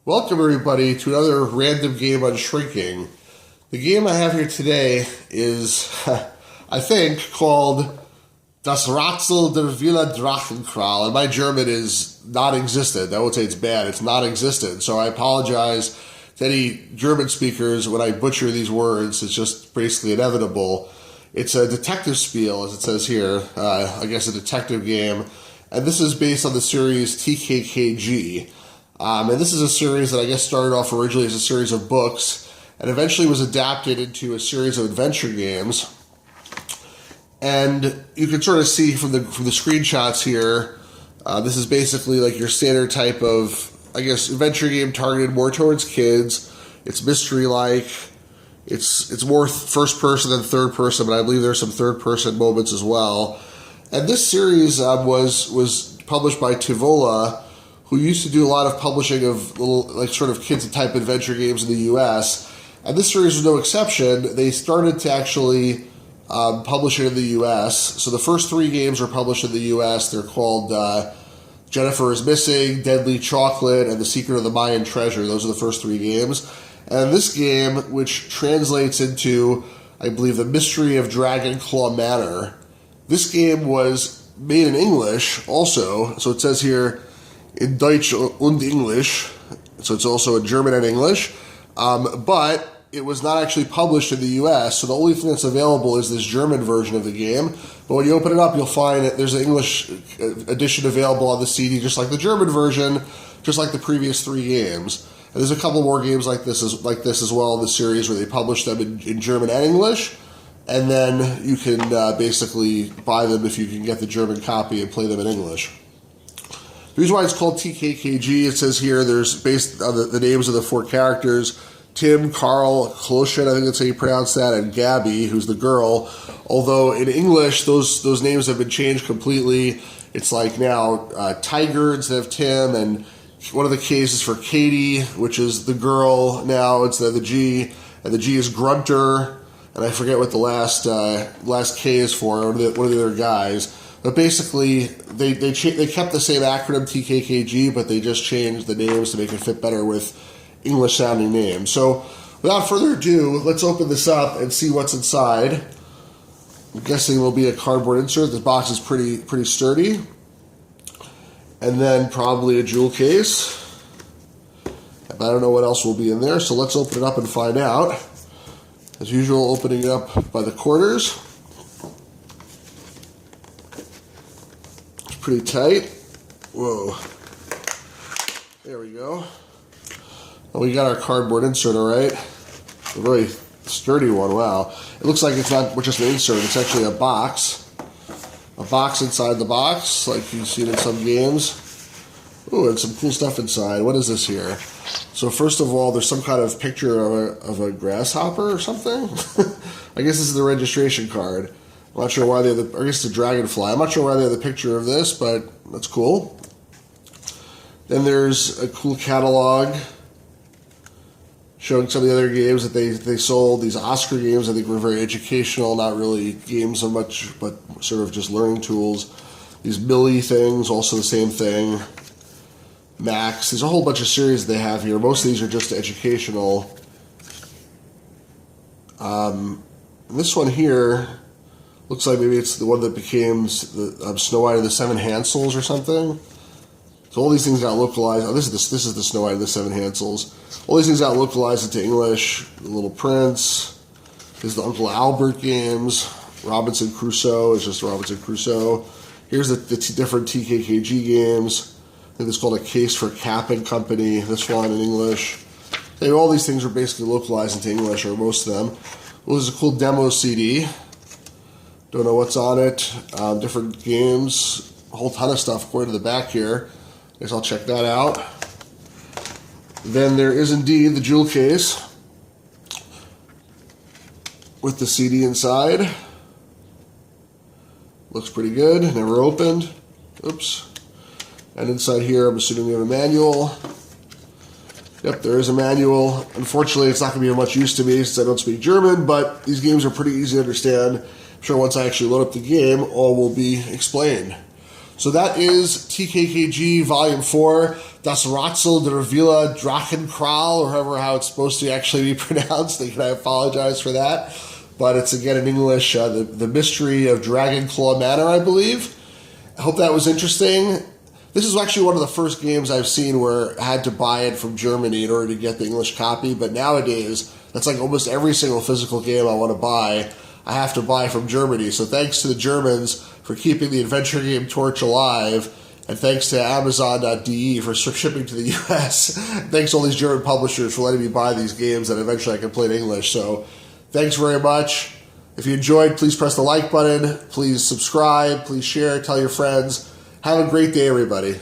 Welcome everybody to another random game Unshrinking. The game I have here today is, I think, called Das Ratsel der Villa Drachenkralle, and my German is non-existent. I won't say it's bad, it's non-existent, so I apologize to any German speakers when I butcher these words. It's just basically inevitable. It's a detective spiel, as it says here, I guess a detective game, and this is based on the series TKKG. And this is a series that I guess started off originally as a series of books and eventually was adapted into a series of adventure games. And you can sort of see from the screenshots here, this is basically like your standard type of, I guess, adventure game targeted more towards kids. It's mystery-like. It's more first person than third person, but I believe there's some third person moments as well. And this series was published by Tivola, who used to do a lot of publishing of little, like, sort of kids-type adventure games in the U.S. And this series was no exception. They started to actually publish it in the U.S. So the first three games were published in the U.S. They're called Jennifer is Missing, Deadly Chocolate, and The Secret of the Mayan Treasure. Those are the first three games. And this game, which translates into, I believe, The Mystery of Drachenkralle Manor, this game was made in English also. So it says here, in Deutsch und English, so it's also in German and English, but it was not actually published in the U.S., so the only thing that's available is this German version of the game. But when you open it up, you'll find that there's an English edition available on the CD, just like the German version, just like the previous three games. And there's a couple more games like this as well in the series where they publish them in German and English, and then you can basically buy them if you can get the German copy and play them in English. The reason why it's called TKKG, it says here, there's based on the names of the four characters, Tim, Carl, Kloschen, I think that's how you pronounce that, and Gabby, who's the girl. Although in English, those names have been changed completely. It's like now Tiger instead of Tim, and one of the K's is for Katie, which is the girl now instead of the G, and the G is Grunter, and I forget what the last K is for, one of the other guys. But basically, they kept the same acronym TKKG, but they just changed the names to make it fit better with English-sounding names. So, without further ado, let's open this up and see what's inside. I'm guessing it will be a cardboard insert. This box is pretty sturdy. And then probably a jewel case. But I don't know what else will be in there, so let's open it up and find out. As usual, opening it up by the quarters. Pretty tight. Whoa. There we go. Well, we got our cardboard insert, all right. A really sturdy one, wow. It looks like it's not just an insert, it's actually a box. A box inside the box, like you've seen in some games. Ooh, and some cool stuff inside. What is this here? So first of all, there's some kind of picture of a grasshopper or something. I guess this is the registration card. I'm not sure why they have I guess it's a dragonfly. I'm not sure why they have the picture of this, but that's cool. Then there's a cool catalog showing some of the other games that they sold. These Oscar games I think were very educational, not really games so much, but sort of just learning tools. These Millie things, also the same thing. Max, there's a whole bunch of series they have here. Most of these are just educational. This one here looks like maybe it's the one that became the Snow White and the Seven Hansels or something. So all these things got localized. Oh, this is the Snow White and the Seven Hansels. All these things got localized into English. The Little Prince. There's the Uncle Albert games. Robinson Crusoe is just Robinson Crusoe. Here's the different TKKG games. I think it's called A Case for Cap and Company. This one in English. All these things are basically localized into English, or most of them. Well, there's a cool demo CD. Don't know what's on it. Different games. A whole ton of stuff according to the back here. I guess I'll check that out. Then there is indeed the jewel case with the CD inside. Looks pretty good. Never opened. Oops. And inside here, I'm assuming we have a manual. Yep, there is a manual. Unfortunately, it's not going to be of much use to me since I don't speak German, but these games are pretty easy to understand. I'm sure once I actually load up the game, all will be explained. So that is TKKG Volume 4, Das Ratsel der Villa Drachenkralle, or however how it's supposed to actually be pronounced. I apologize for that. But it's again in English, the Mystery of Drachenkralle Manor, I believe. I hope that was interesting. This is actually one of the first games I've seen where I had to buy it from Germany in order to get the English copy. But nowadays, that's like almost every single physical game I want to buy, I have to buy from Germany. So thanks to the Germans for keeping the adventure game torch alive, and thanks to Amazon.de for shipping to the US. Thanks to all these German publishers for letting me buy these games that eventually I can play in English. So thanks very much. If you enjoyed, please press the like button. Please subscribe. Please share. Tell your friends. Have a great day, everybody.